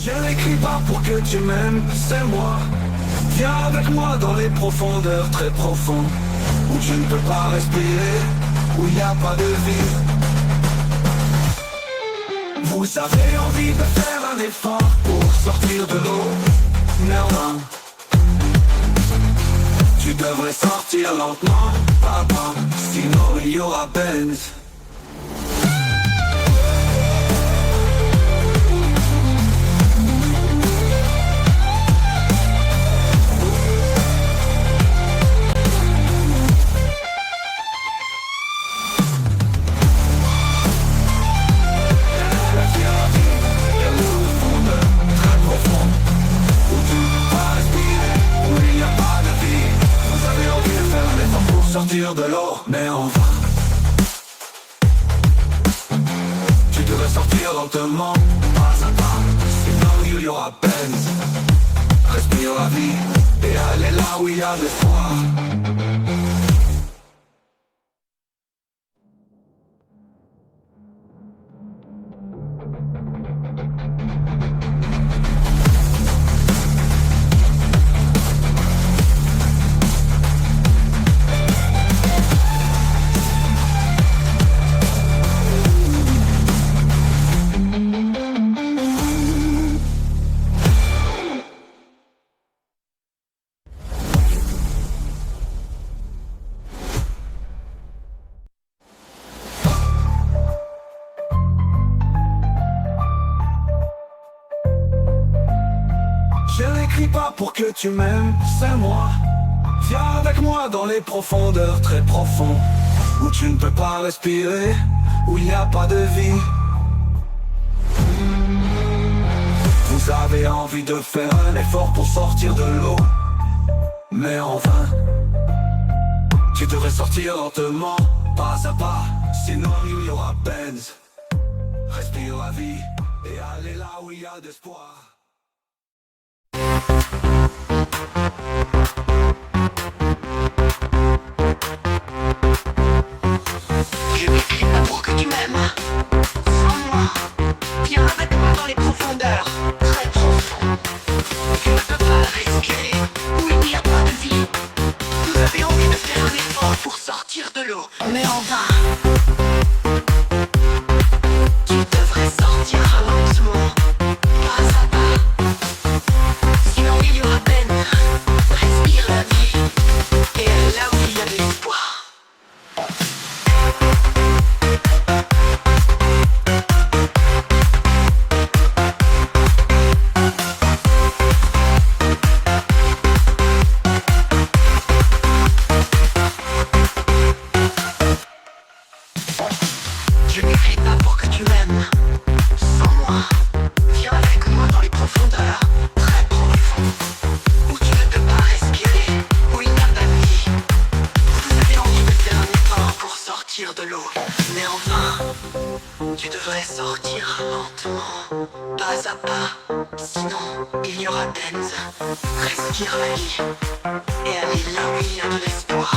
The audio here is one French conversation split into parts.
Je n'écris pas pour que tu m'aimes, c'est moi. Viens avec moi dans les profondeurs très profondes, où tu ne peux pas respirer, où il n'y a pas de vie. Vous avez envie de faire un effort pour sortir de l'eau, merde. Tu devrais sortir lentement, papa, sinon il y aura Benz. Sortir de l'eau, mais on va. Tu devrais sortir lentement, pas à pas, sinon il y aura Benz. Respire la vie, et aller là où il y a l'espoir. Je n'écris pas pour que tu m'aimes, c'est moi. Viens avec moi dans les profondeurs très profondes, où tu ne peux pas respirer, où il n'y a pas de vie. Vous avez envie de faire un effort pour sortir de l'eau, mais en vain. Tu devrais sortir lentement, pas à pas, sinon il y aura Benz. Respire la vie, et aller là où il y a d'espoir. Je n'écris pas pour que tu m'aimes, sans moi. Viens avec moi dans les profondeurs, très profondes. Tu ne peux pas respirer, où il n'y a pas de vie. Vous avez envie de faire un effort pour sortir de l'eau, mais en vain. Tu devrais sortir lentement, pas à pas. Sinon il y aura peine. Respire la vie, et là où il y a de l'espoir. Je n'écris pas pour que tu m'aimes, sans moi. Viens avec moi dans les profondeurs, très profondes, où tu ne peux pas respirer, où il n'y a pas de vie. Vous avez envie de faire un effort pour sortir de l'eau, mais en vain. Tu devrais sortir lentement, pas à pas, sinon il y aura Benz. Respire la vie, et aller là où il y a de l'espoir.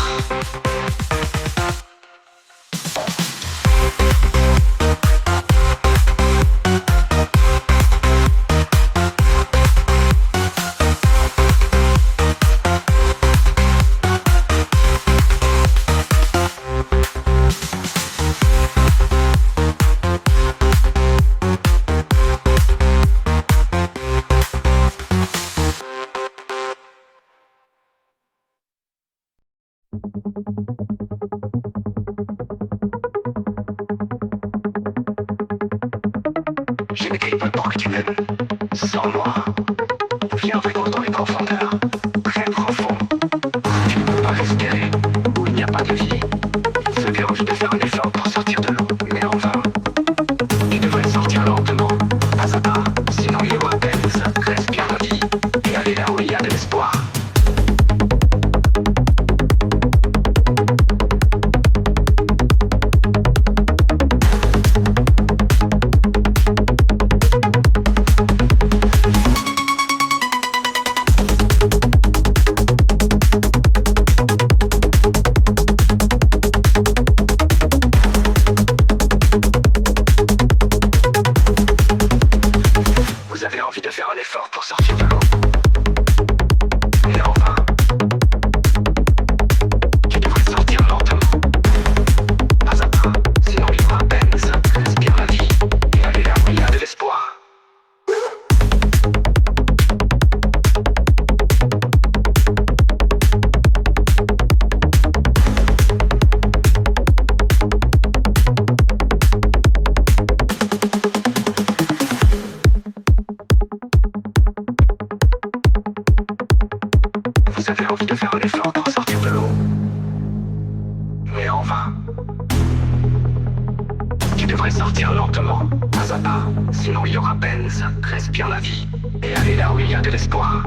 Je n'écris pas pour que tu m'aimes, sans moi. Viens avec moi dans les profondeurs, très profondes, où tu ne peux pas respirer, où il n'y a pas de vie. Vous avez envie de faire un effort pour sortir de l'eau, mais en vain. Tu devrais sortir lentement, pas à pas, sinon il y aura Benz. Respire la vie, et aller là où il y a de l'espoir. Vous avez envie de faire un effort pour sortir de l'eau. Mais en vain. Tu devrais sortir lentement, pas à pas, sinon il y aura peine. Respire la vie et aller là où il y a de l'espoir. Vous avez envie de faire un effort pour sortir de l'eau, mais en vain. Tu devrais sortir lentement, pas à pas, sinon il y aura peine. Respire la vie et aller là où il y a de l'espoir.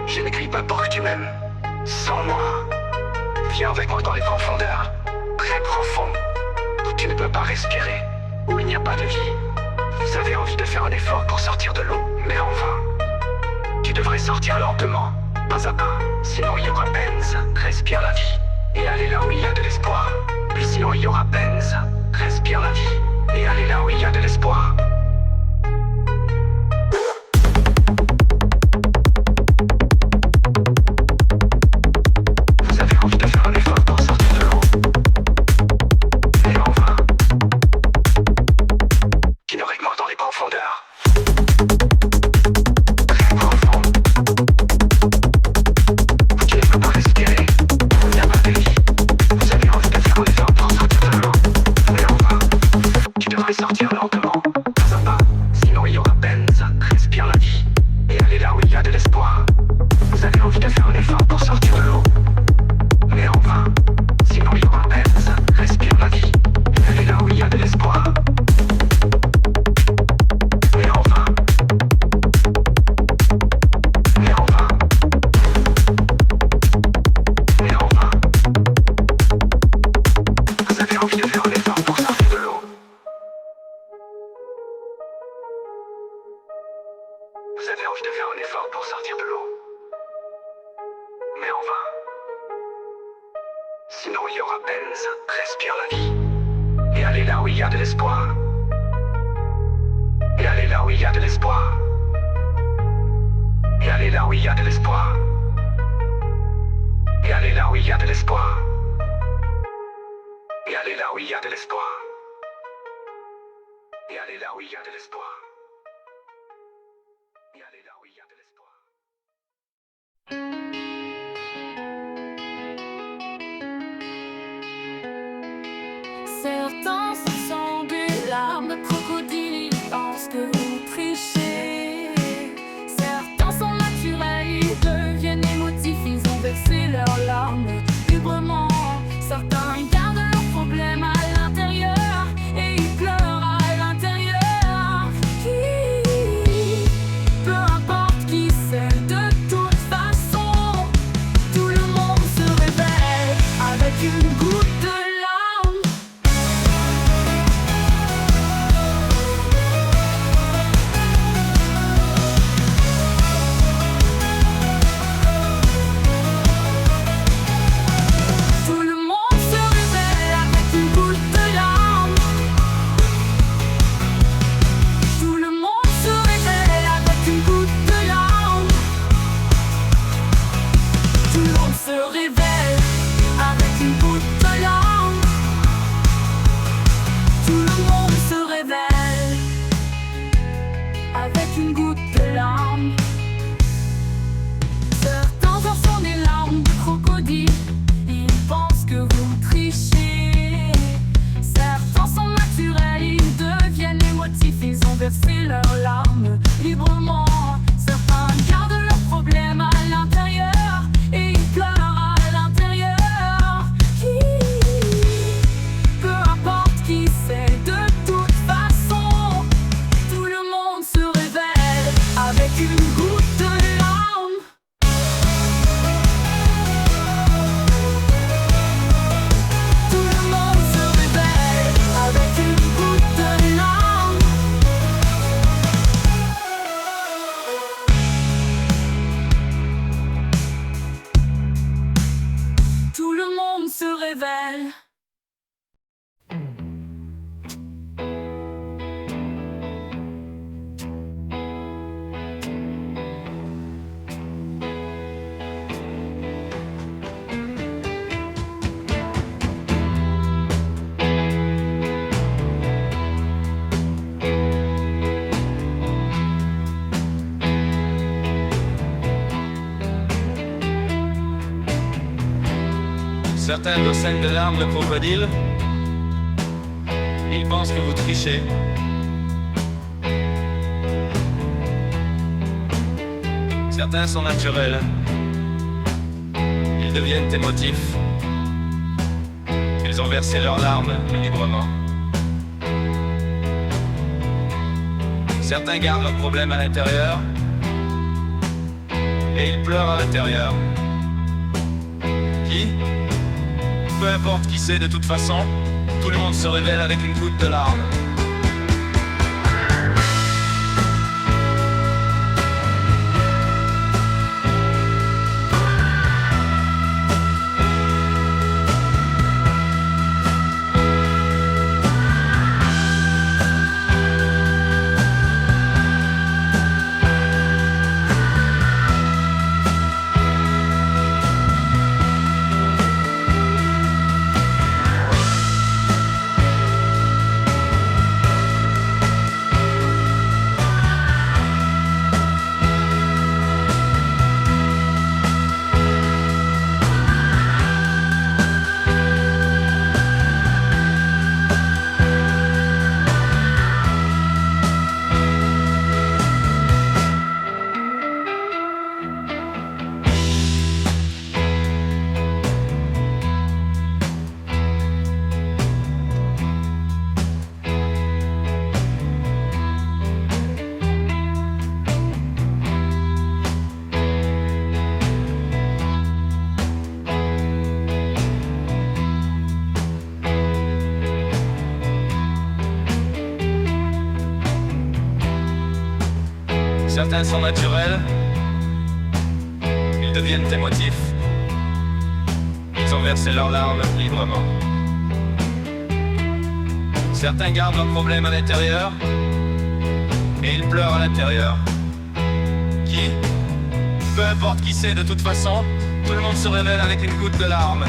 Je n'écris pas pour que tu m'aimes. Sans moi. Viens avec moi dans les profondeurs, très profondes, où tu ne peux pas respirer, où il n'y a pas de vie. Vous avez envie de faire un effort pour sortir de l'eau, mais en vain. Tu devrais sortir lentement, pas à pas, sinon il y aura peine. Respire la vie et aller là où il y a de l'espoir. Puis sinon il y aura peine. Respire la vie et aller là où il y a de l'espoir. Sortir lentement, pas à pas, sinon il y aura peine. Respire la vie et aller là où il y a de l'espoir. Vous avez envie de faire un effort pour sortir de l'eau, mais en vain, sinon il y aura peine. Respire la vie et aller là où il y a de l'espoir. Mais en vain. Mais en vain. Mais en vain. Vous avez envie de faire un effort pour sortir de l'eau. Vous avez envie de faire un effort pour sortir de l'eau, mais en vain. Sinon il y aura peine. Respire la vie et aller là où il y a de l'espoir. Et aller là où il y a de l'espoir. Et aller là où il y a de l'espoir. Et aller là où il y a de l'espoir. Et aller là où il y a de l'espoir. Et aller là où il y a de l'espoir. Et aller là où il y a de l'espoir. Certains se sont des larmes de crocodile, ils pensent que vous trichez. Certains sont naturels, ils deviennent émotifs, ils ont versé leurs larmes librement. Certains gardent leurs problèmes à l'intérieur et ils pleurent à l'intérieur. Qui Certains vous saignent de larmes de crocodile. Ils pensent que vous trichez. Certains sont naturels. Ils deviennent émotifs. Ils ont versé leurs larmes librement. Certains gardent leurs problèmes à l'intérieur. Et ils pleurent à l'intérieur. Qui? Peu importe qui c'est, de toute façon, tout le monde se révèle avec une goutte de larmes. Certains sont naturels. Ils deviennent émotifs. Ils ont versé leurs larmes librement. Certains gardent leurs problèmes à l'intérieur. Et ils pleurent à l'intérieur. Qui? Peu importe qui c'est, de toute façon, tout le monde se révèle avec une goutte de larmes.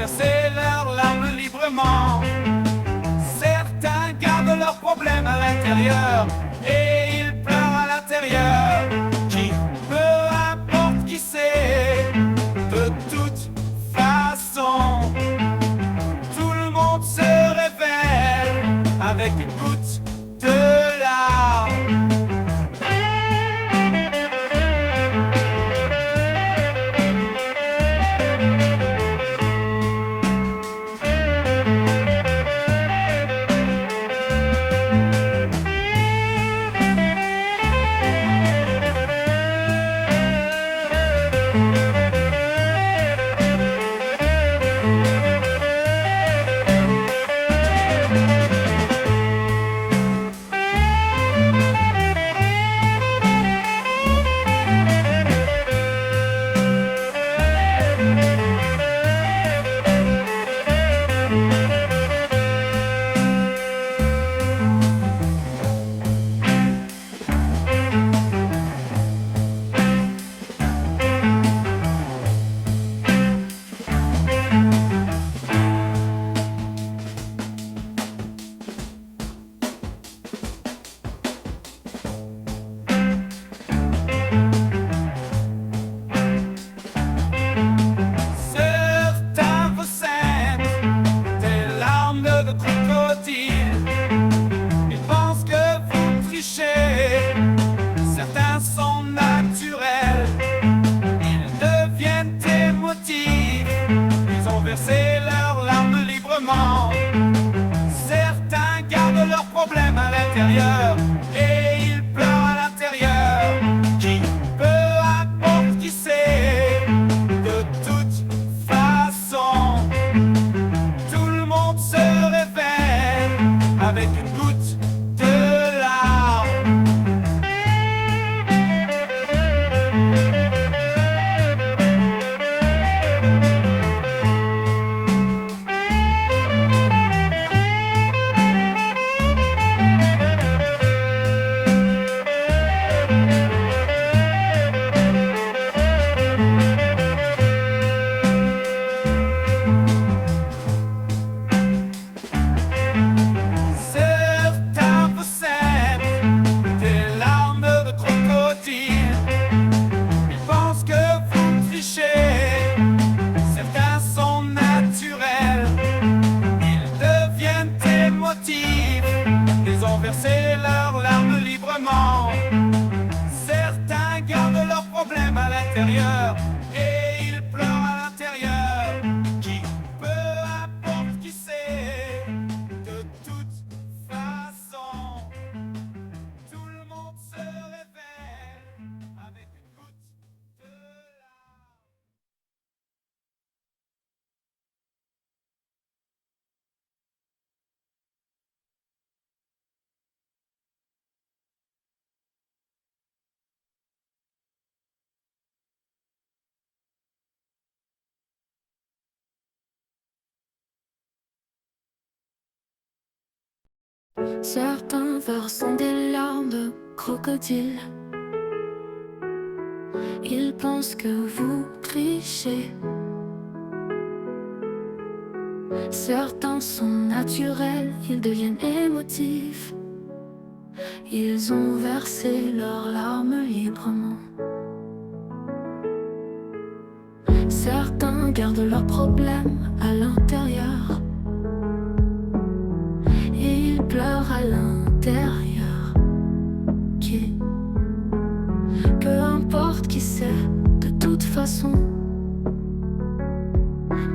verser leurs larmes librement. Certains gardent leurs problèmes à l'intérieur et ils pleurent à l'intérieur. Qui, peu importe qui c'est, de toute façon, tout le monde se révèle avec une goutte de larmes. l'intérieur, et il pleure à l'intérieur. Qui, peu importe qui c'est, de toute façon, tout le monde se révèle avec une goutte de larmes. Certains possèdent des larmes de crocodile. Ils pensent que vous trichez. Certains sont naturels. Ils deviennent émotifs. Ils ont versé leurs larmes librement. Certains gardent leurs problèmes à l'intérieur, et ils pleurent à l'intérieur. Qui, peu importe qui c'est, de toute façon, tout le monde se révèle avec une goutte de larmes. Certains versent des larmes de crocodile. Ils pensent que vous trichez. Certains sont naturels, ils deviennent émotifs. Ils ont versé leurs larmes librement. Certains gardent leurs problèmes à l'intérieur, et ils pleurent à l'intérieur. Qui, peu importe qui c'est, de toute façon,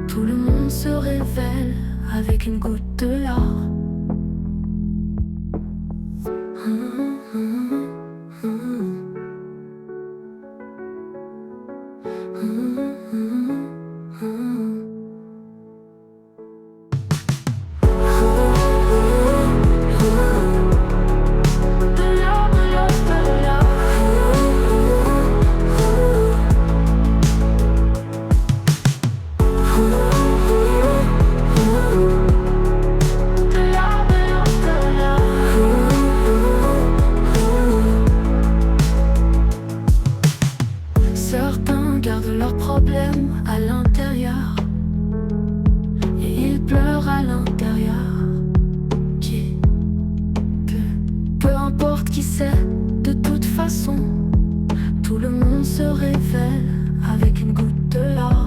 tout le monde se révèle avec une goutte de larmes. Certains gardent leurs problèmes à l'intérieur, et ils pleurent à l'intérieur. Qui, peu importe qui c'est, de toute façon, tout le monde se révèle avec une goutte de larmes.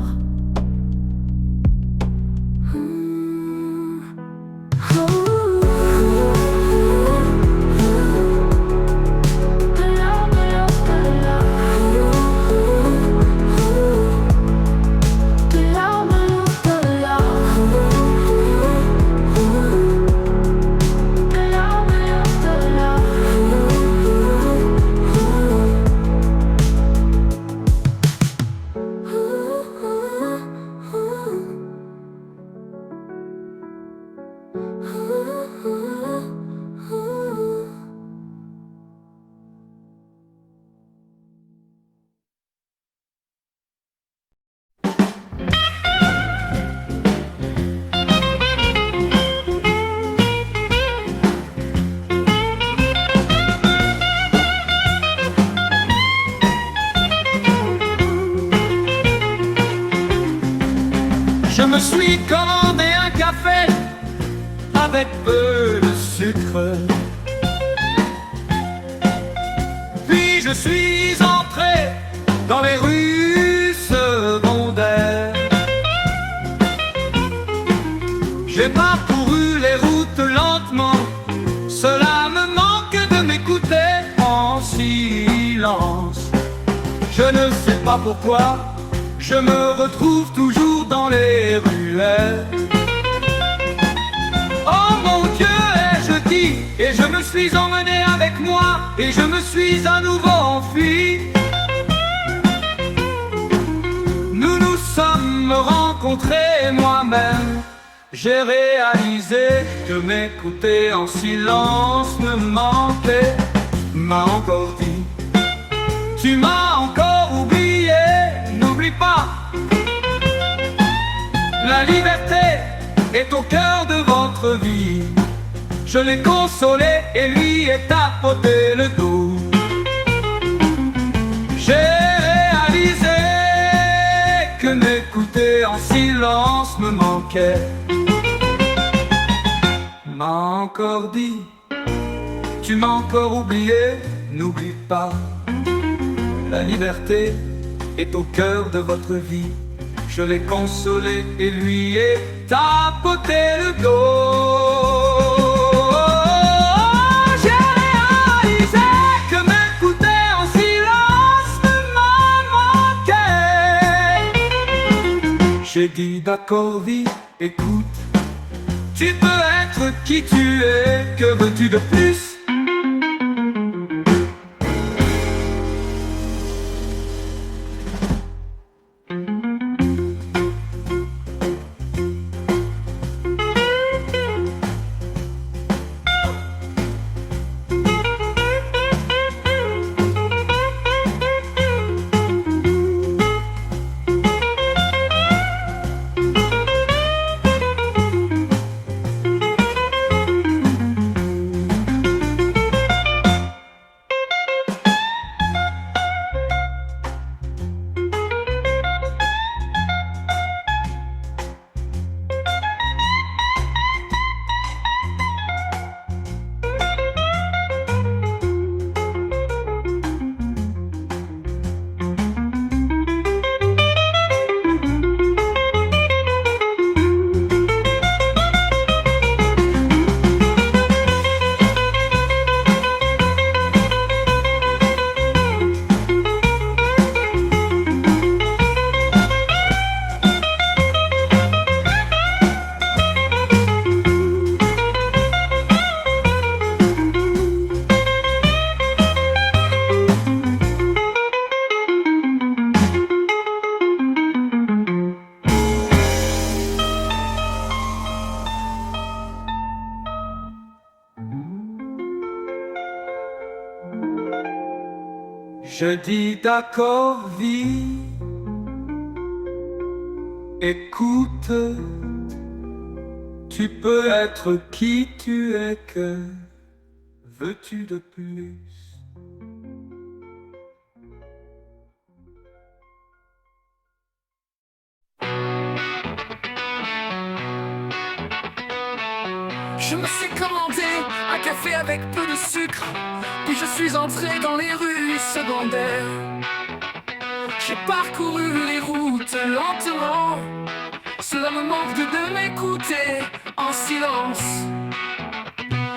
Je me suis commandé un café avec peu de sucre. Puis je suis entré dans les rues secondaires. J'ai parcouru les routes lentement. Cela me manque de m'écouter en silence. Je ne sais pas pourquoi je me retrouve toujours dans les ruelles. Oh mon Dieu, ai-je dit et je me suis emmené avec moi, et je me suis à nouveau enfui. Nous nous sommes rencontrés, moi-même. J'ai réalisé que m'écouter en silence me manquait. M'a encore dit, tu m'as encore oublié. N'oublie pas, la liberté est au cœur de votre vie. Je l'ai consolé et lui ai tapoté le dos. J'ai réalisé que m'écouter en silence me manquait. M'a encore dit, tu m'as encore oublié. N'oublie pas, la liberté est au cœur de votre vie. Je l'ai consolé et lui ai tapoté le dos. J'ai réalisé que m'écouter en silence me manquait. J'ai dit d'accord, vie, écoute, tu peux être qui tu es, que veux-tu de plus? Je dis d'accord, vie, écoute, tu peux être qui tu es, que veux-tu de plus? Je me suis commandé un café avec peu de sucre, puis je suis entré dans les rues secondaires. J'ai parcouru les routes lentement, cela me manque de m'écouter en silence.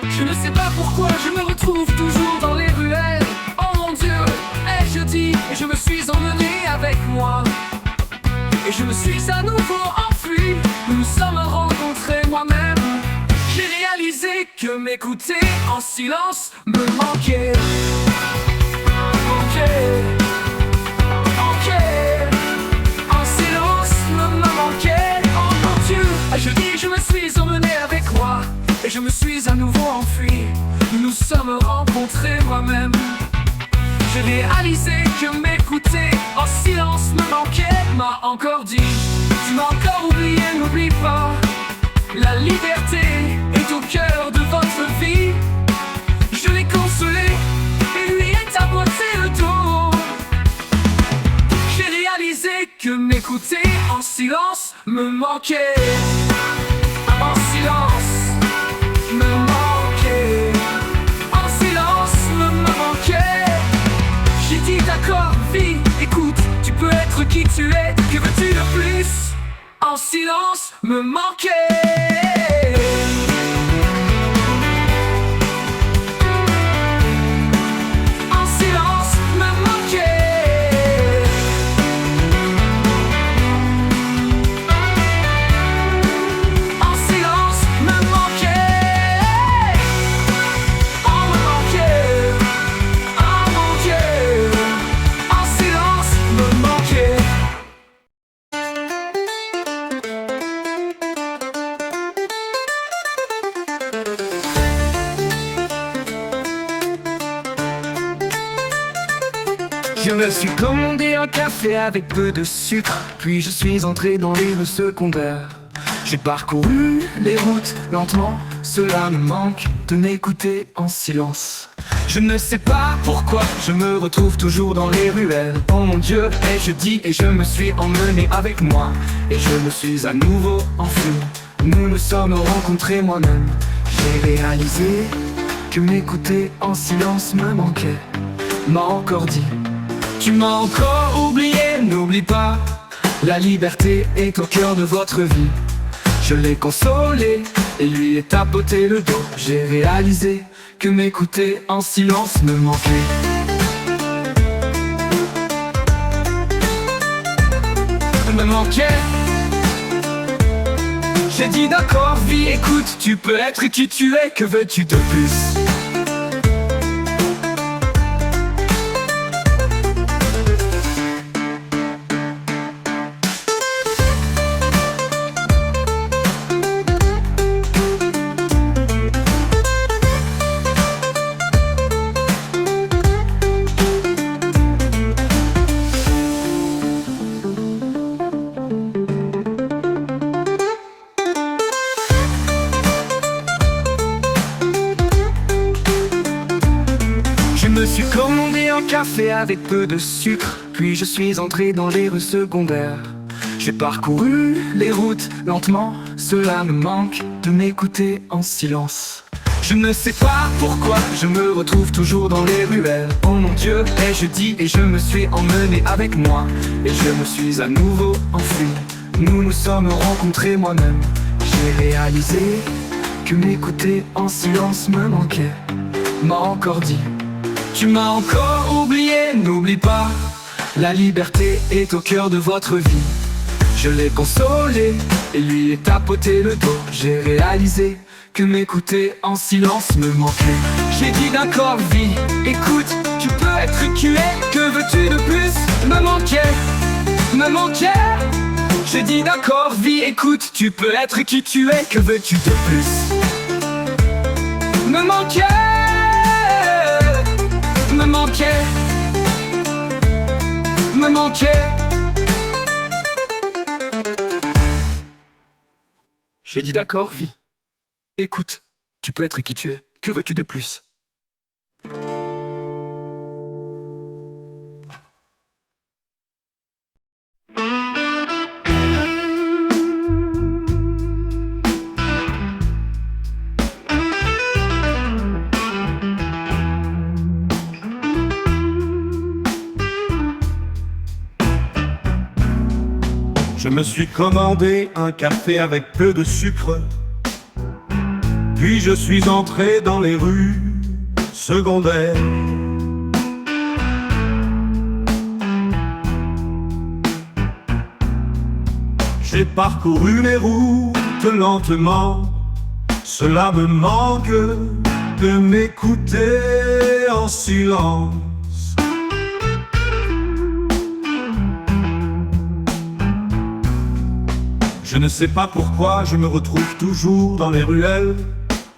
Je ne sais pas pourquoi je me retrouve toujours dans les ruelles. Oh mon Dieu, ai-je dit, et je me suis emmené avec moi, et je me suis à nouveau enfui. Nous nous sommes rencontrés, moi-même. J'ai réalisé que m'écouter en silence me manquait. En silence me manquait. Oh mon Dieu, je dis, je me suis emmené avec moi, et je me suis à nouveau enfui. Nous nous sommes rencontrés, moi-même. J'ai réalisé que m'écouter en silence me manquait. M'a encore dit, tu m'as encore oublié, n'oublie pas, la liberté est au cœur de votre vie. Je l'ai consolé et lui ai tapoté le dos. J'ai réalisé que m'écouter en silence me manquait. En silence me manquait. En silence me manquait. J'ai dit d'accord, vie, écoute, tu peux être qui tu es, que veux-tu de plus? En silence me manquait. En silence me manquait. En silence me manquait. Je me suis commandé un café avec peu de sucre, puis je suis entré dans les rues secondaires. J'ai parcouru les routes lentement, cela me manque de m'écouter en silence. Je ne sais pas pourquoi je me retrouve toujours dans les ruelles. Oh mon Dieu, ai-je dit, et je me suis emmené avec moi. Et je me suis à nouveau enfui. Nous nous sommes rencontrés moi-même. J'ai réalisé que m'écouter en silence me manquait. M'a encore dit, tu m'as encore oublié, n'oublie pas, la liberté est au cœur de votre vie. Je l'ai consolé et lui ai tapoté le dos. J'ai réalisé que m'écouter en silence me manquait. Me manquait. J'ai dit d'accord vie, écoute, tu peux être qui tu es, que veux-tu de plus? Je me suis commandé un café avec peu de sucre, puis je suis entré dans les rues secondaires. J'ai parcouru les routes lentement, cela me manque de m'écouter en silence. Je ne sais pas pourquoi je me retrouve toujours dans les ruelles. Oh mon Dieu, ai-je dit, et je me suis emmené avec moi. Et je me suis à nouveau enfui. Nous nous sommes rencontrés moi-même. J'ai réalisé que m'écouter en silence me manquait. M'a encore dit, tu m'as encore oublié, n'oublie pas, la liberté est au cœur de votre vie. Je l'ai consolé et lui ai tapoté le dos. J'ai réalisé que m'écouter en silence me manquait. J'ai dit d'accord vie, écoute, tu peux être qui tu es, que veux-tu de plus? Me manquait, me manquait. J'ai dit d'accord vie, écoute, tu peux être qui tu es, que veux-tu de plus? Me manquait. Me manquait, me manquait. J'ai dit d'accord, vie. Écoute, tu peux être qui tu es, que veux-tu de plus? Je me suis commandé un café avec peu de sucre, puis je suis entré dans les rues secondaires. J'ai parcouru les routes lentement, cela me manque de m'écouter en silence. Je ne sais pas pourquoi je me retrouve toujours dans les ruelles.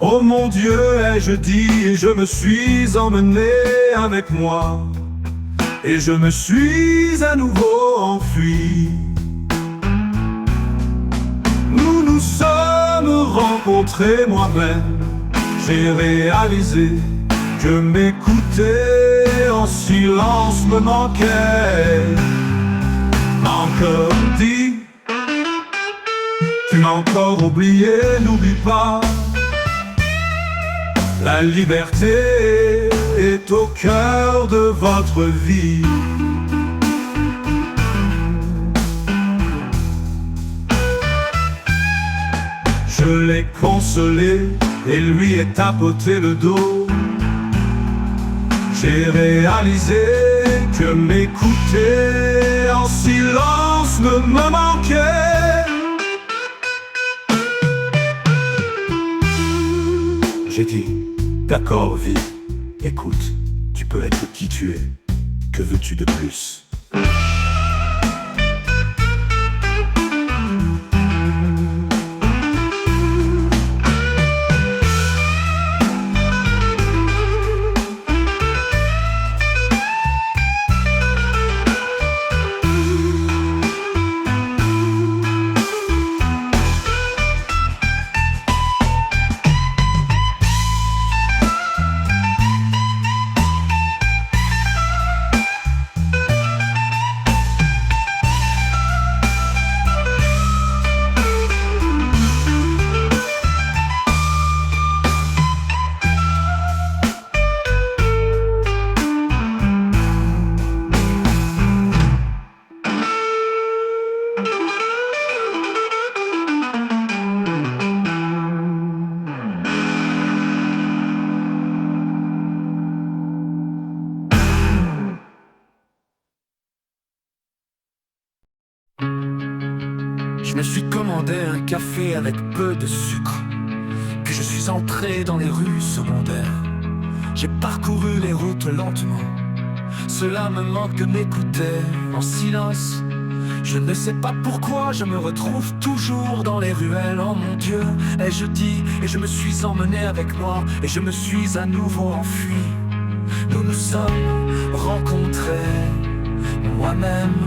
Oh mon Dieu, ai-je dit, et je me suis emmené avec moi. Et je me suis à nouveau enfui. Nous nous sommes rencontrés moi-même. J'ai réalisé que m'écouter en silence me manquait. Encore dit, tu m'as encore oublié, n'oublie pas, la liberté est au cœur de votre vie. Je l'ai consolé et lui ai tapoté le dos. J'ai réalisé que m'écouter en silence me manquait. J'ai dit, d'accord vie, écoute, tu peux être qui tu es, que veux-tu de plus? me suis commandé un café avec peu de sucre. Puis je suis entré dans les rues secondaires. J'ai parcouru les routes lentement. Cela me manque de m'écouter en silence. Je ne sais pas pourquoi je me retrouve toujours dans les ruelles. Oh mon Dieu, ai-je dit, et je me suis emmené avec moi, et je me suis à nouveau enfui. Nous nous sommes rencontrés, moi-même.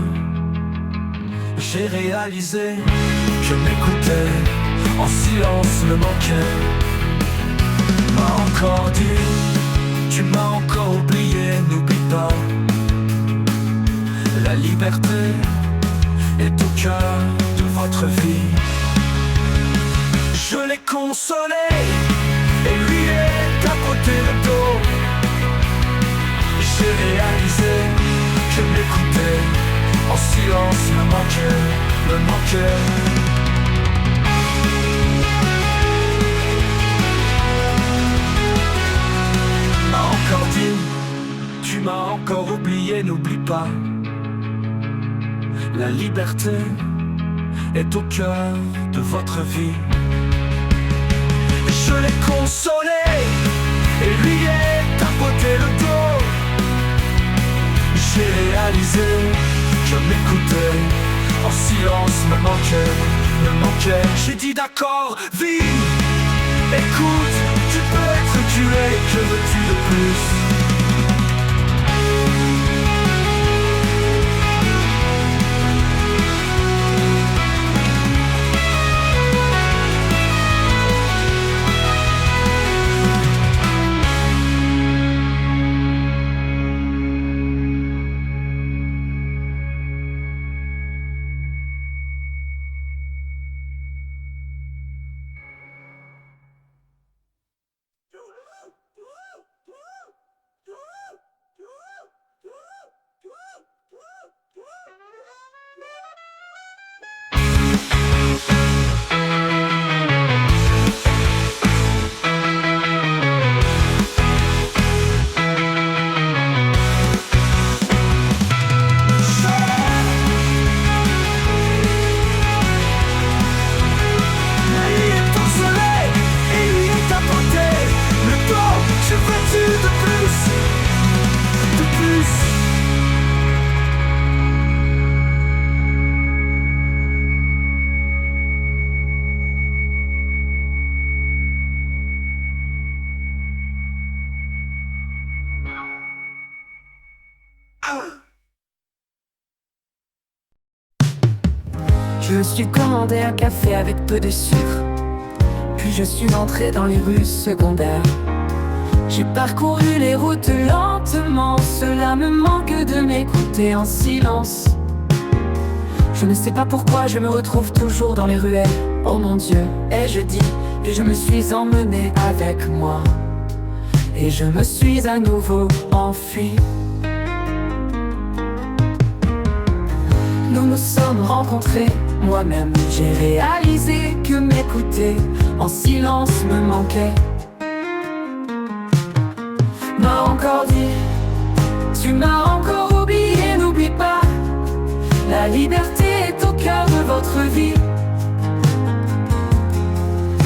J'ai réalisé que m'écouter en silence me manquait. M'a encore dit, tu m'as encore oublié, n'oublie pas. La liberté est au cœur de votre vie. Je l'ai consolé et lui ai tapoté le dos. J'ai réalisé que m'écouter en silence me manquait. M'a encore dit, tu m'as encore oublié, n'oublie pas. La liberté est au cœur de votre vie. Je l'ai consolé et lui ai tapoté le dos. J'ai réalisé que m'écouter en silence me manquait. J'ai dit d'accord, vis, écoute, tu peux être tué, que veux-tu de plus? Je me suis commandé un café avec peu de sucre. Puis je suis entré dans les rues secondaires. J'ai parcouru les routes lentement. Cela me manque de m'écouter en silence. Je ne sais pas pourquoi je me retrouve toujours dans les ruelles. Oh mon Dieu, ai-je dit, puis je me suis emmené avec moi. Et je me suis à nouveau enfui. Nous nous sommes rencontrés, moi-même. J'ai réalisé que m'écouter en silence me manquait. M'a encore dit, tu m'as encore oublié, n'oublie pas. La liberté est au cœur de votre vie.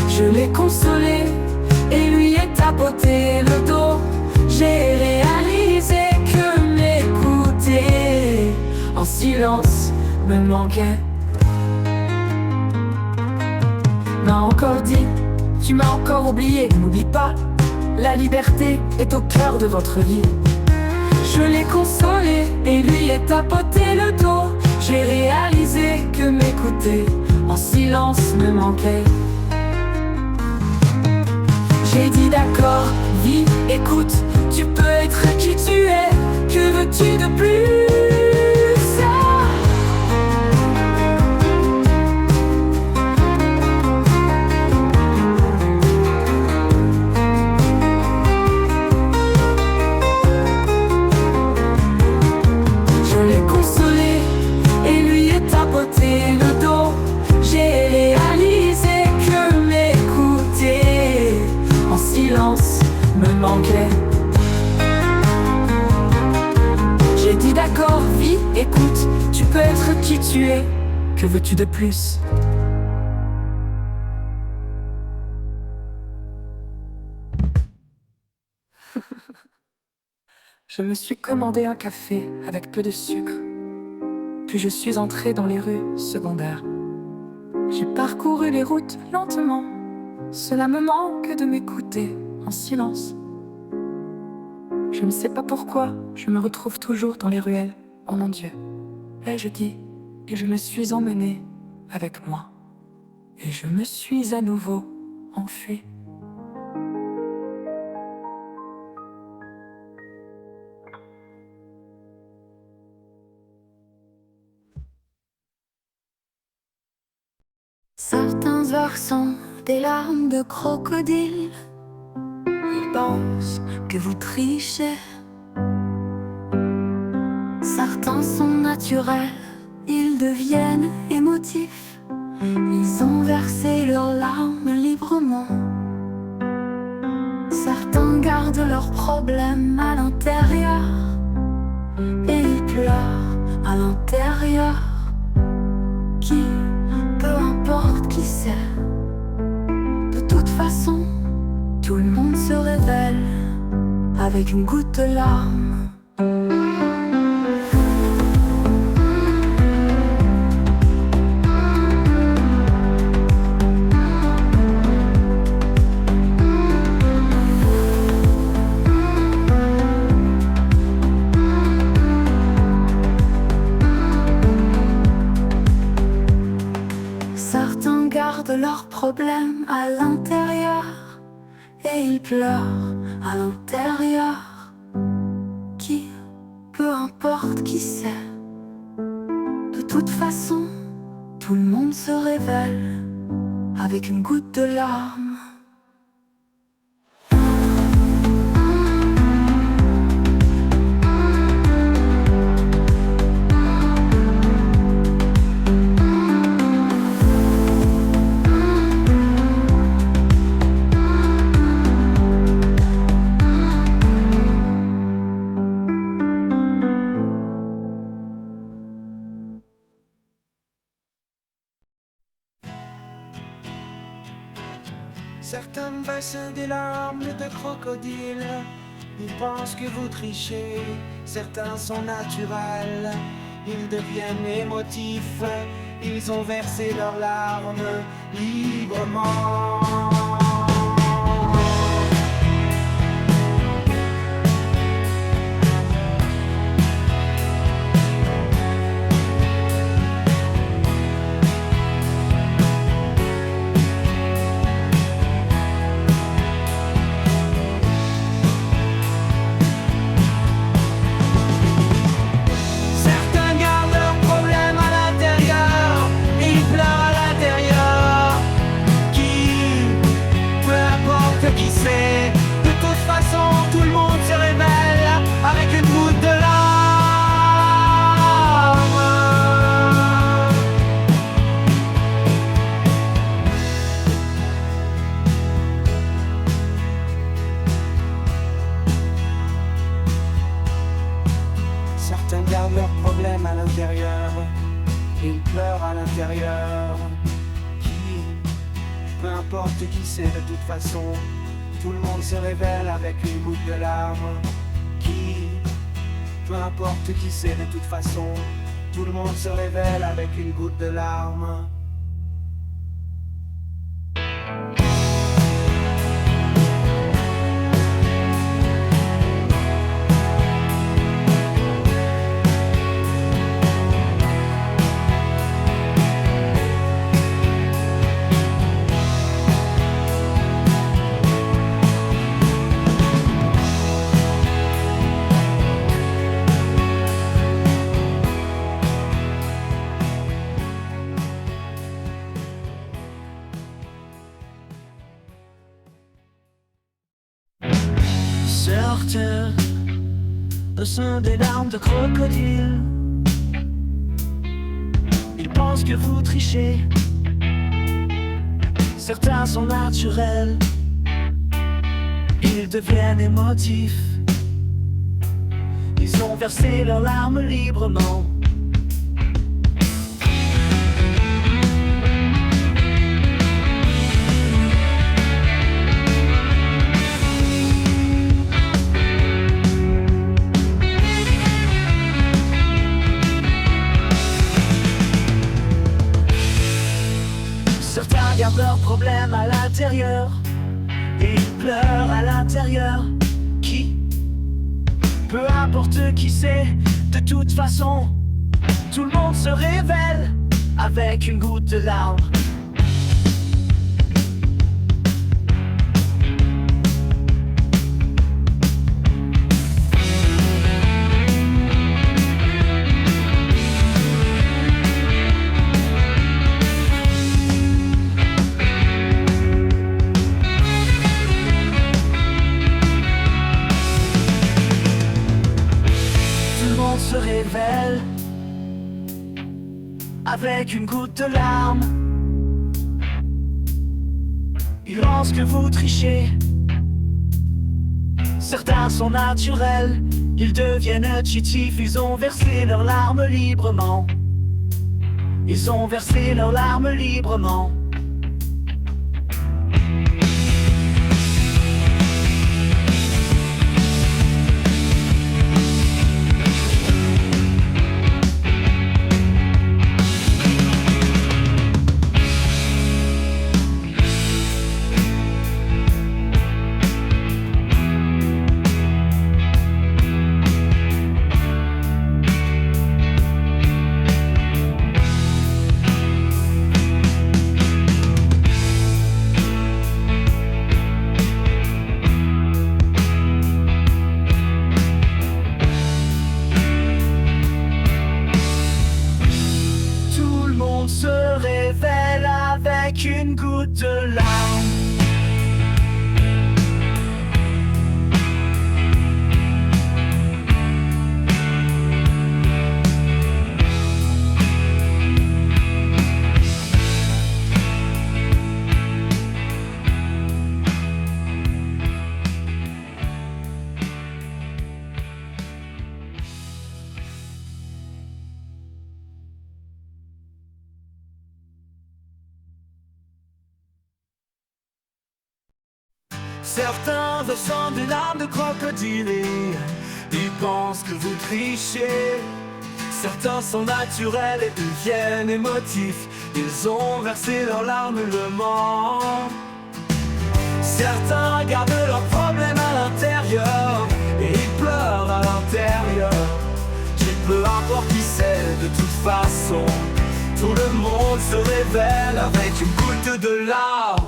Je l'ai consolé et lui ai tapoté le dos. J'ai réalisé que m'écouter en silence me manquait. M'a encore dit, tu m'as encore oublié, n'oublie pas. La liberté est au cœur de votre vie. Je l'ai consolé et lui ai tapoté le dos. J'ai réalisé que m'écouter en silence me manquait. J'ai dit d'accord, vis, écoute, tu peux être qui tu es. Que veux-tu de plus? Le dos, j'ai réalisé que m'écouter en silence me manquait. J'ai dit d'accord, vis, écoute, tu peux être qui tu es. Que veux-tu de plus? Je me suis commandé un café avec peu de sucre. Puis je suis entré dans les rues secondaires. J'ai parcouru les routes lentement. Cela me manque de m'écouter en silence. Je ne sais pas pourquoi je me retrouve toujours dans les ruelles. Oh mon Dieu, ai-je dit, et je me suis emmené avec moi. Et je me suis à nouveau enfui. Certains versent des larmes de crocodile. Ils pensent que vous trichez. Certains sont naturels, ils deviennent émotifs. Ils ont versé leurs larmes librement. Certains gardent leurs problèmes à l'intérieur et ils pleurent à l'intérieur. Qui, peu importe qui c'est, de toute façon, tout le monde se révèle avec une goutte de larmes. Certains gardent leurs problèmes à l'intérieur et ils pleurent à l'intérieur. Qui, peu importe qui c'est, de toute façon, tout le monde se révèle avec une goutte de larmes. Certains versent des larmes de crocodile. Ils pensent que vous trichez. Certains sont naturels, ils deviennent émotifs. Ils ont versé leurs larmes librement. De toute façon, tout le monde se révèle avec une goutte de larmes. Certains gardent leurs problèmes à l'intérieur, ils pleurent à l'intérieur. Qui, peu importe qui c'est, de toute façon, tout le monde se révèle avec une goutte de larmes. Qui, peu importe qui c'est, de toute façon, tout le monde se révèle avec une goutte de larmes. Certains sont des larmes de crocodile. Ils pensent que vous trichez. Certains sont naturels, ils deviennent émotifs. Ils ont versé leurs larmes librement. l'intérieur et il pleure à l'intérieur. Qui? Peu importe qui c'est, de toute façon, tout le monde se révèle avec une goutte de larmes. Se révèle avec une goutte de larmes. Ils pensent que vous trichez. Certains sont naturels, ils deviennent chétifs. Ils ont versé leurs larmes librement. Ils ont versé leurs larmes librement. Se révèle avec une goutte de larmes. Certains ressentent des larmes de crocodile et ils pensent que vous trichez. Certains sont naturels et deviennent émotifs. Ils ont versé leurs larmes longuement. Certains gardent leurs problèmes à l'intérieur et ils pleurent à l'intérieur. Peu importe qui c'est, de toute façon, tout le monde se révèle avec une goutte de larmes.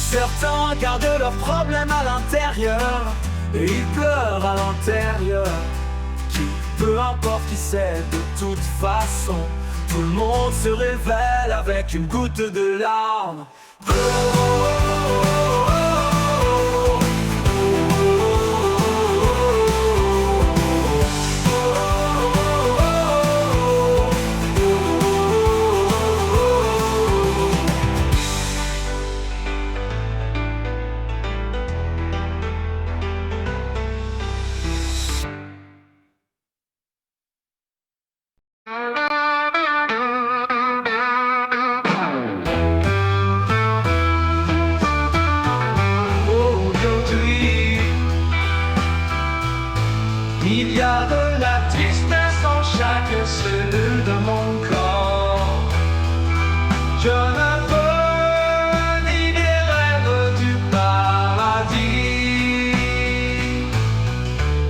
Certains gardent leurs problèmes à l'intérieur et ils pleurent à l'intérieur. Peu importe qui c'est, de toute façon, tout le monde se révèle avec une goutte de larmes. Il y a de la tristesse dans chaque cellule de mon corps. Je ne veux ni les rêves du paradis,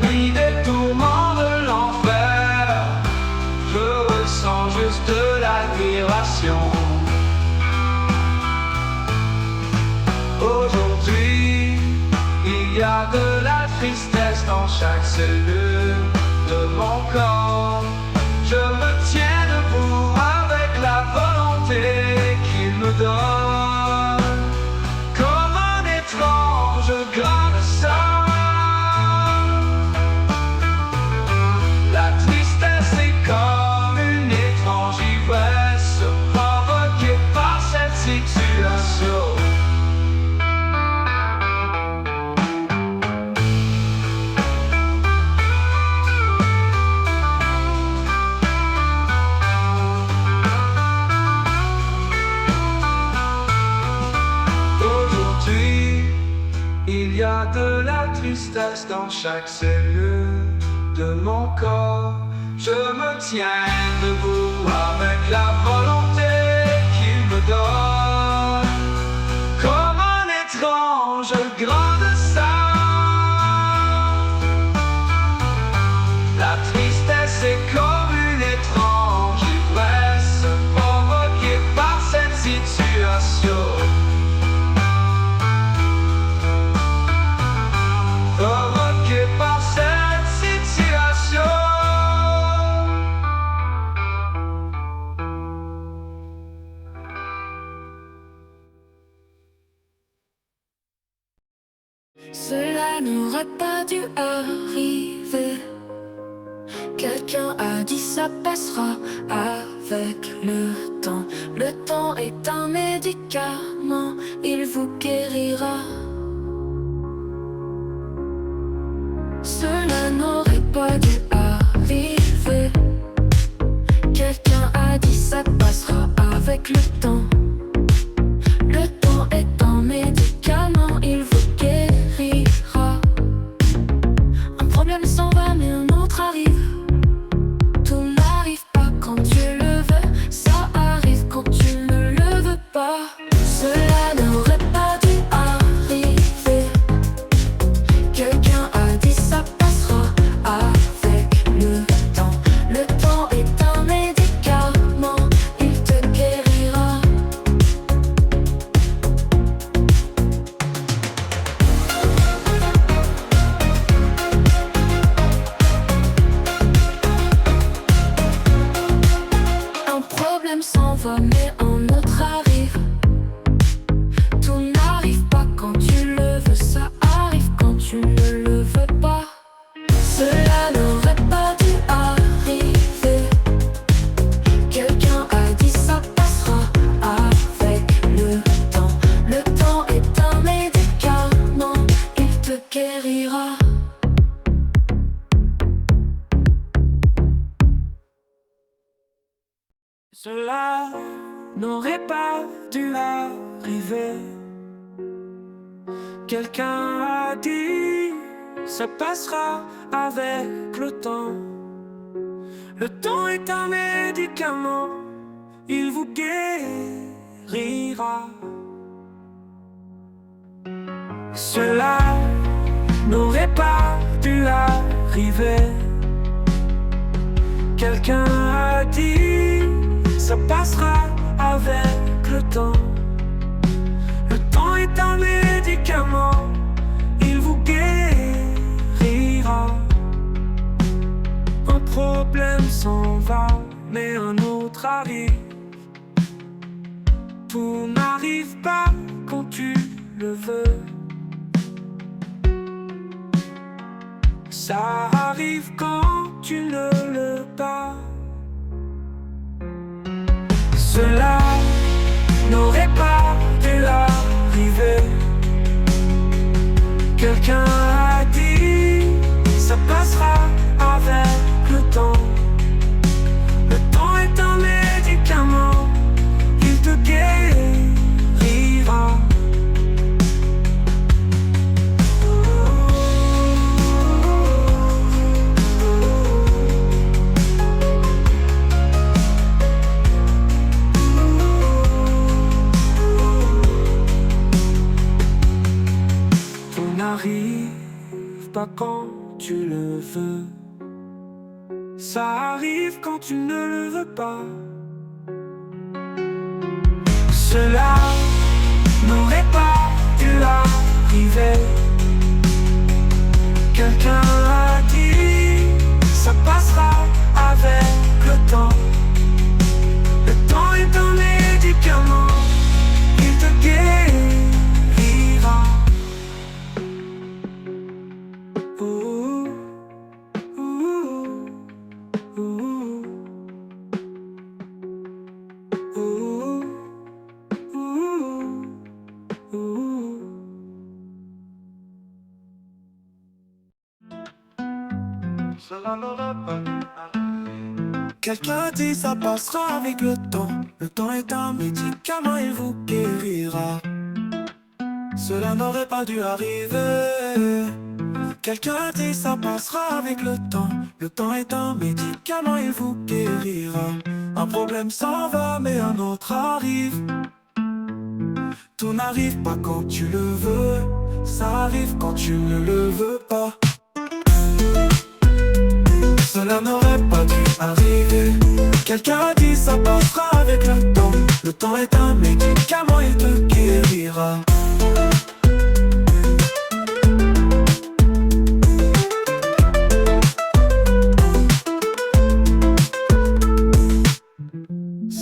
ni des tourments de l'enfer. Je ressens juste de l'admiration. Aujourd'hui, il y a de la tristesse dans chaque cellule de mon corps. Je me tiens debout avec la volonté qu'il me donne, comme un étrange grain de sable. La tristesse est comme une étrange ivresse provoquée par cette situation. tristesse dans chaque cellule de mon corps. Je me tiens debout avec la volonté qu'il me donne, comme un étrange grain de sable. La tristesse est comme une étrange ivresse provoquée par cette situation. Provoquée par cette situation. Cela n'aurait pas dû arriver. Quelqu'un a dit ça passera avec le temps. Le temps est un médicament, il vous guérira. Cela n'aurait pas dû arriver. Quelqu'un a dit ça passera avec le temps. Le temps est un médicament, il vous guérira. Un problème s'en va mais un autre arrive. Tout n'arrive pas quand tu le veux, ça arrive quand tu ne le veux pas. Cela n'aurait pas dû arriver. Quelqu'un a dit ça passera avec le temps. Le temps est un médicament, il te guérira. Un problème s'en va mais un autre arrive. Tout n'arrive pas quand tu le veux, ça arrive quand tu ne le veux pas. Cela n'aurait pas dû arriver. Quelqu'un a dit ça passera avec le temps. Le temps est un médicament, il te guérira. Cela n'aurait pas dû arriver. Quelqu'un a dit ça passera avec le temps. Le temps est un médicament, il vous guérira. Cela n'aurait pas dû arriver. Quelqu'un a dit ça passera avec le temps. Le temps est un médicament, il vous guérira. Un problème s'en va, mais un autre arrive. Tout n'arrive pas quand tu le veux. Ça arrive quand tu ne le veux pas. Cela n'aurait pas dû arriver. Quelqu'un a dit ça passera avec le temps. Le temps est un médicament, il te guérira. N'arrive pas quand tu le veux, ça arrive quand tu ne le veux pas. Cela n'aurait pas dû arriver. Quelqu'un a dit ça passera avec le temps. Le temps est un médicament, il te guérira. Quelqu'un dit ça passera avec le temps. Le temps est un médicament, il vous guérira. Cela n'aurait pas dû arriver. Quelqu'un dit ça passera avec le temps. Le temps est un médicament, il vous guérira. Un problème s'en va, mais un autre arrive. Tout n'arrive pas quand tu le veux, ça arrive quand tu ne le veux pas. Cela n'aurait pas dû arriver. Quelqu'un dit ça passera avec le temps. Le temps est un médicament, il te guérira.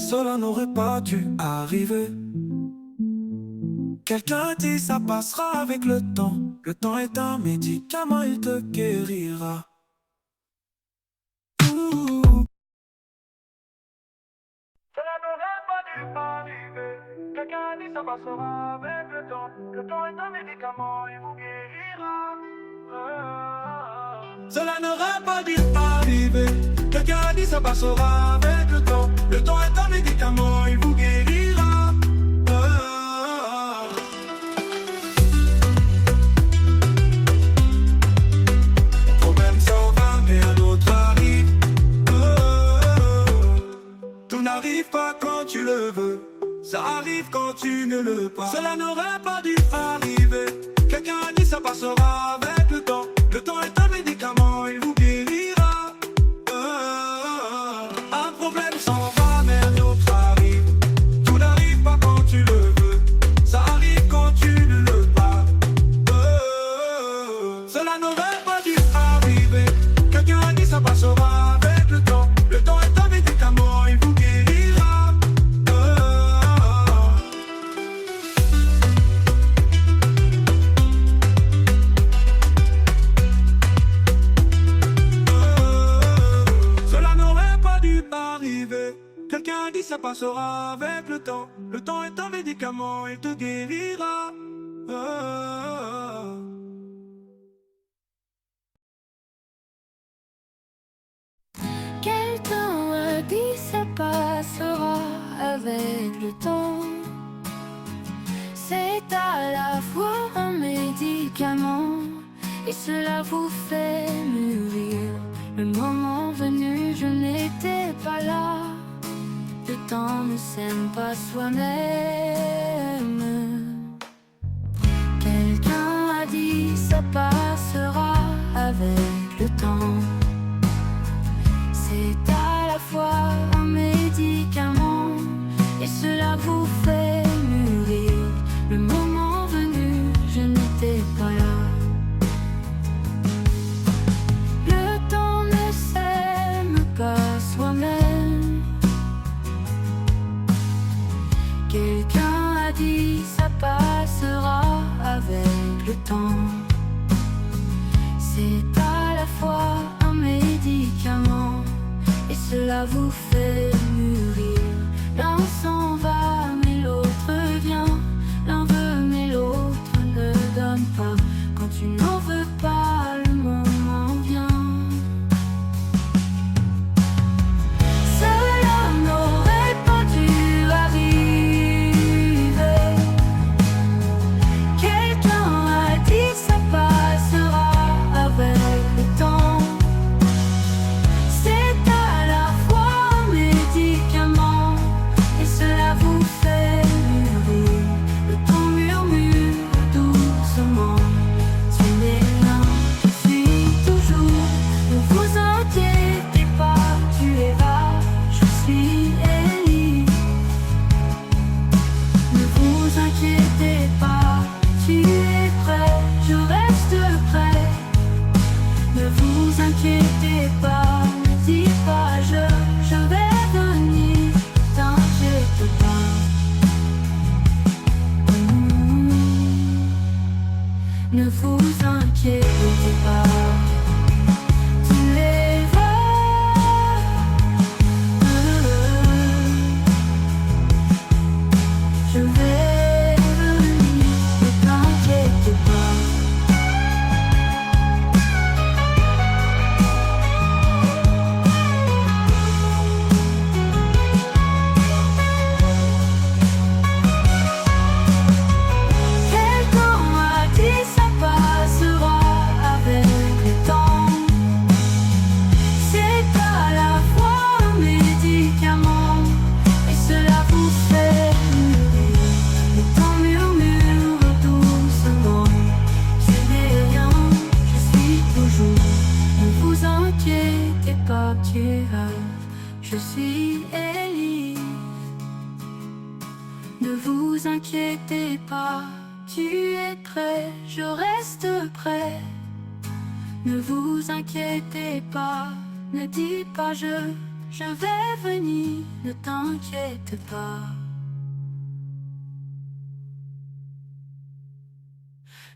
Cela n'aurait pas dû arriver. Quelqu'un dit ça passera avec le temps. Le temps est un médicament, il te guérira. Cela n'aurait pas dû arriver. Quelqu'un dit ça passera avec le temps. Le temps est un médicament, il vous guérira. Cela n'aurait pas dû arriver. Quelqu'un dit ça passera avec le temps. Le temps est un médicament, il vous guérira. Problème s'en va, mais un autre arrive. Tout n'arrive pas quand tu le veux, ça arrive quand tu ne le pas. Cela n'aurait pas dû arriver. Quelqu'un dit ça passera avec le temps. Le temps est un médicament, il vous guérira. Un problème s'en va, mais un autre arrive. Tout n'arrive pas quand tu le veux, ça arrive quand tu ne le pas. Cela n'aurait pas dû arriver. Quelqu'un dit ça passera avec le temps. Le temps est un médicament, il vous guérira. Cela n'aurait pas dû arriver. Quelqu'un dit ça passera avec le temps. Le temps est un médicament, il te guérira. Quel temps a dit ça passera avec le temps. C'est à la fois un médicament et cela vous fait mûrir. Le moment venu, je n'étais pas là. Le temps ne s'aime pas soi-même. Quelqu'un a dit ça passera avec le temps. C'est à la fois un médicament et cela vous fait mûrir. Le moment venu, je n'étais pas là. Le temps ne s'aime pas soi-même. Quelqu'un a dit ça passera avec le temps. C'est à la fois un médicament et cela vous fait mûrir. L'un s'en va mais l'autre vient. L'un veut mais l'autre ne donne pas. Quand tu n'en veux pas, le moment vient. Cela n'aurait pas dû arriver. Quelqu'un a dit ça passera avec le temps. C'est à la fois un inquiet, je suis Ellie. Ne vous inquiétez pas, tu es prêt, je reste prêt. Ne vous inquiétez pas, ne dis pas je vais venir, ne t'inquiète pas.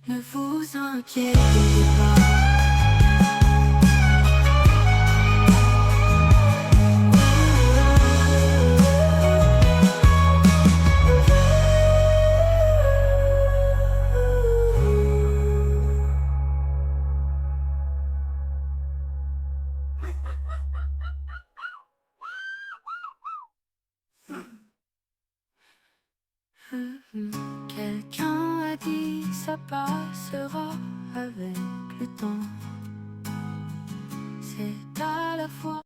Ne vous inquiétez pas. Quelqu'un a dit ça passera avec le temps. C'est à la fois.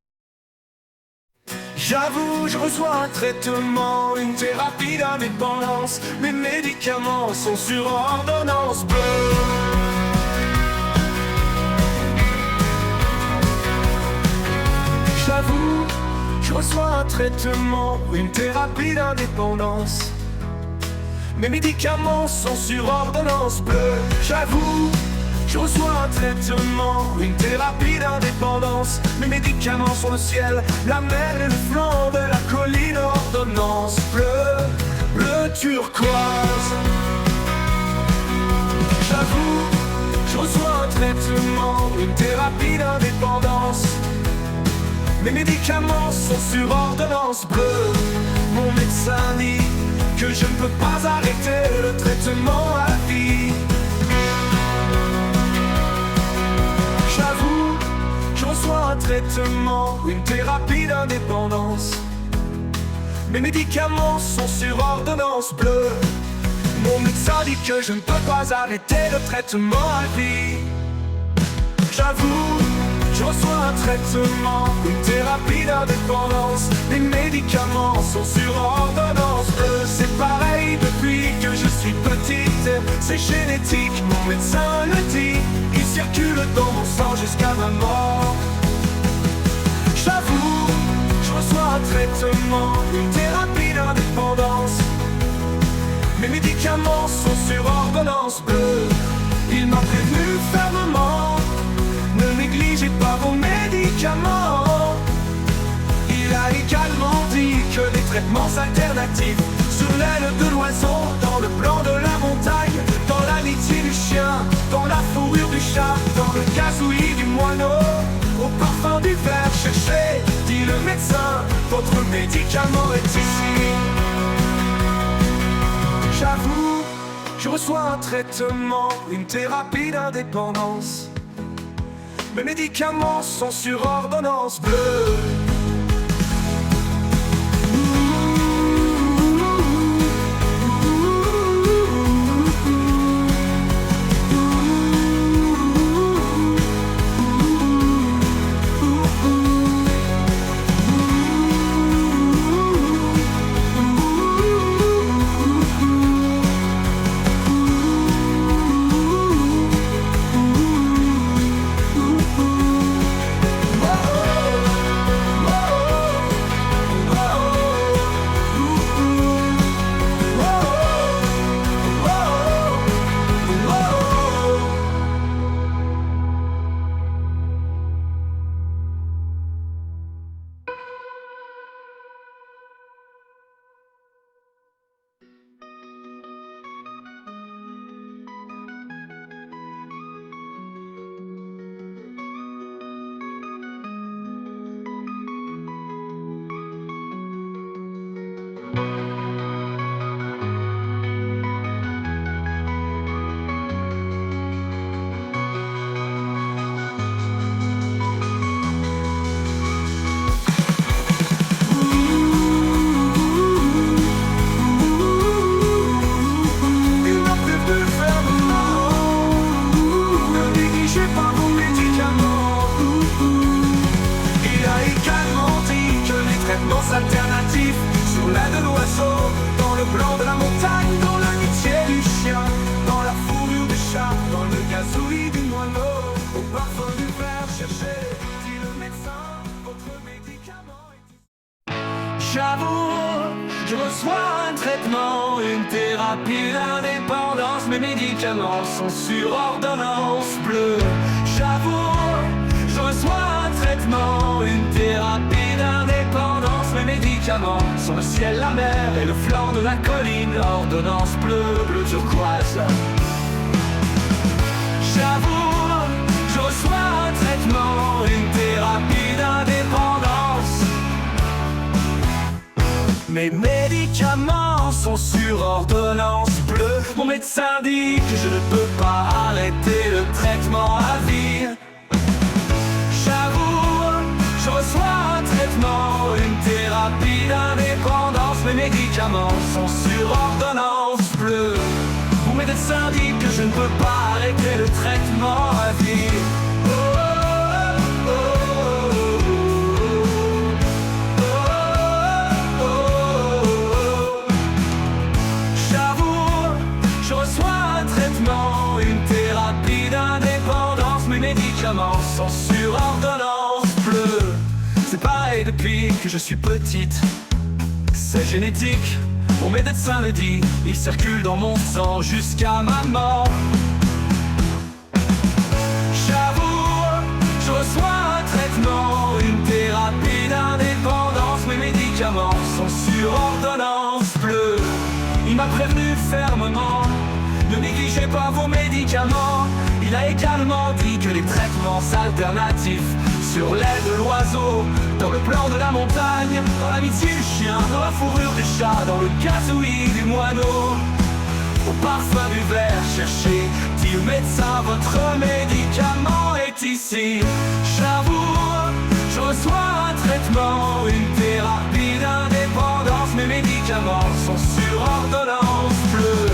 J'avoue, je reçois un traitement, une thérapie d'indépendance. Mes médicaments sont sur ordonnance bleue. J'avoue, je reçois un traitement, une thérapie d'indépendance. Mes médicaments sont sur ordonnance bleue. J'avoue, je reçois un traitement, une thérapie d'indépendance. Mes médicaments sont le ciel, la mer et le flanc de la colline. Ordonnance bleue, bleu turquoise. J'avoue, je reçois un traitement, une thérapie d'indépendance. Mes médicaments sont sur ordonnance bleue. Mon médecin dit que je ne peux pas arrêter le traitement à vie. J'avoue, je reçois un traitement, une thérapie d'indépendance. Mes médicaments sont sur ordonnance bleue. Mon médecin dit que je ne peux pas arrêter le traitement à vie. J'avoue, je reçois un traitement, une thérapie d'indépendance. Les médicaments sont sur ordonnance bleue. C'est pareil depuis que je suis petite, c'est génétique, mon médecin le dit. Il circule dans mon sang jusqu'à ma mort. J'avoue, je reçois un traitement, une thérapie d'indépendance. Mes médicaments sont sur ordonnance bleue. Il m'a prévenu fermement, ne négligez pas vos médicaments. Il a également dit que les traitements alternatifs sur l'aile de l'oiseau, dans le blanc de la montagne, dans l'amitié du chien, dans la fourrure du chat, dans le gazouillis du moineau, au parfum du verre, cherchez, dit le médecin, votre médicament est ici. J'avoue, je reçois un traitement, une thérapie d'indépendance. Mes médicaments sont sur ordonnance bleue. Alternatif sur l'aile de l'oiseau, dans le blanc de la montagne, dans l'amitié du chien, dans la fourrure du chat, dans le gazouillis du moineau, au parfum du verre, cherchez, dit le médecin, votre médecin. J'avoue, je reçois un traitement, une thérapie d'indépendance. Mes médicaments sont sur ordonnance bleue. J'avoue, je reçois un traitement, une thérapie d'indépendance. Mes médicaments sont le ciel, la mer et le flanc de la colline. Ordonnance bleue, bleu turquoise. J'avoue, je reçois un traitement, une thérapie d'indépendance. Mes médicaments sont sur ordonnance bleue. Mon médecin dit que je ne peux pas arrêter le traitement à vie. J'avoue, je reçois un traitement, une thérapie d'indépendance. Mes médicaments sont sur ordonnance bleue. Mon médecin dit que je ne peux pas arrêter le traitement à vie. J'avoue, je reçois un traitement, une thérapie d'indépendance. Mes médicaments sont sur ordonnance bleue. C'est pareil depuis que je suis petite. C'est génétique. Mon médecin le dit, il circule dans mon sang jusqu'à ma mort. J'avoue, je reçois un traitement, une thérapie d'indépendance. Mes médicaments sont sur ordonnance bleue. Il m'a prévenu fermement, ne négligez pas vos médicaments. Il a également dit que les traitements alternatifs sur l'aile de l'oiseau, dans le plan de la montagne, dans l'amitié du chien, dans la fourrure du chat, dans le gazouillis du moineau, au parfum du verre, cherchez, dit le médecin, votre médicament est ici. J'avoue, je reçois un traitement, une thérapie d'indépendance. Mes médicaments sont sur ordonnance bleue.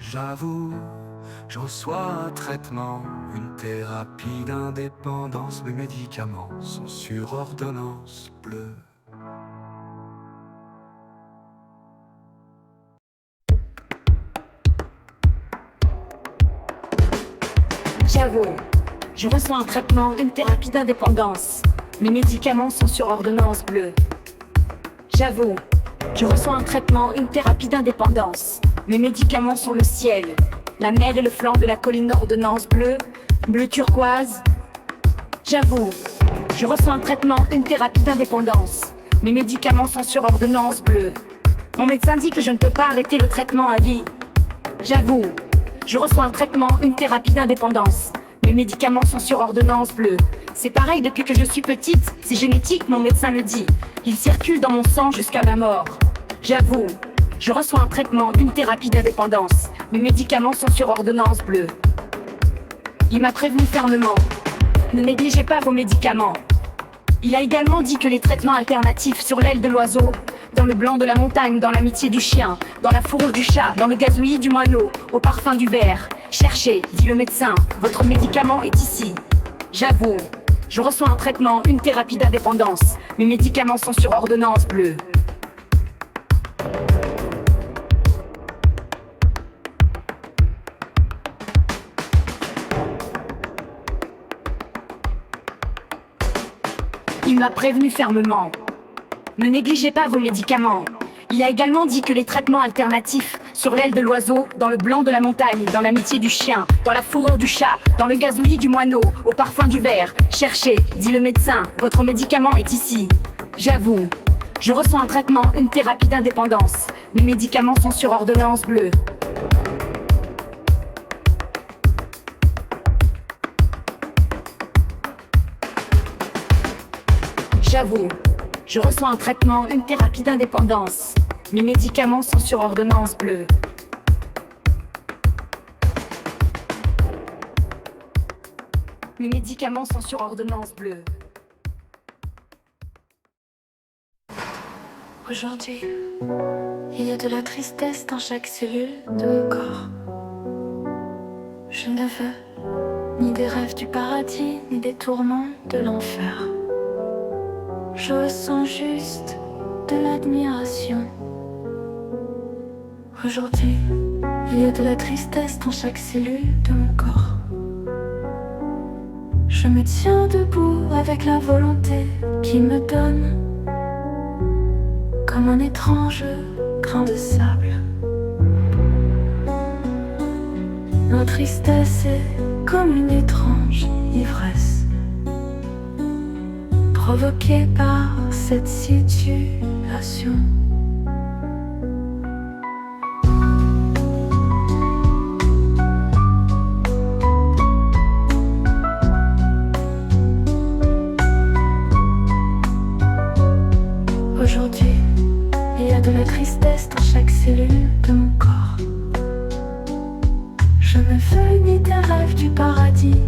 J'avoue, je reçois un traitement, une thérapie d'indépendance. Mes médicaments sont sur ordonnance bleue. J'avoue, je reçois un traitement, une thérapie d'indépendance. Mes médicaments sont sur ordonnance bleue. J'avoue, je reçois un traitement, une thérapie d'indépendance. Mes médicaments sont le ciel, la mer et le flanc de la colline. Ordonnance bleue, bleu turquoise. J'avoue, je reçois un traitement, une thérapie d'indépendance. Mes médicaments sont sur ordonnance bleue. Mon médecin dit que je ne peux pas arrêter le traitement à vie. J'avoue, je reçois un traitement, une thérapie d'indépendance. Mes médicaments sont sur ordonnance bleue. C'est pareil depuis que je suis petite, c'est génétique, mon médecin le dit. Il circule dans mon sang jusqu'à ma mort. J'avoue, je reçois un traitement, une thérapie d'indépendance. Mes médicaments sont sur ordonnance bleue. Il m'a prévenu fermement, ne négligez pas vos médicaments. Il a également dit que les traitements alternatifs sur l'aile de l'oiseau, dans le blanc de la montagne, dans l'amitié du chien, dans la fourrure du chat, dans le gazouillis du moineau, au parfum du verre. Cherchez, dit le médecin, votre médicament est ici. J'avoue, je reçois un traitement, une thérapie d'indépendance. Mes médicaments sont sur ordonnance bleue. il m'a prévenu fermement. Ne négligez pas vos médicaments. Il a également dit que les traitements alternatifs, sur l'aile de l'oiseau, dans le blanc de la montagne, dans l'amitié du chien, dans la fourrure du chat, dans le gazouillis du moineau, au parfum du verre. Cherchez, dit le médecin, votre médicament est ici. J'avoue, je reçois un traitement, une thérapie d'indépendance. Mes médicaments sont sur ordonnance bleue. J'avoue, je reçois un traitement, une thérapie d'indépendance. Mes médicaments sont sur ordonnance bleue. Mes médicaments sont sur ordonnance bleue. Aujourd'hui, il y a de la tristesse dans chaque cellule de mon corps. Je ne veux ni des rêves du paradis, ni des tourments de l'enfer. Je ressens juste de l'admiration. Aujourd'hui, il y a de la tristesse dans chaque cellule de mon corps. Je me tiens debout avec la volonté qui me donne comme un étrange grain de sable. Ma tristesse est comme une étrange ivresse provoquée par cette situation. Aujourd'hui, il y a de la tristesse dans chaque cellule de mon corps. Je ne veux ni des rêves du paradis,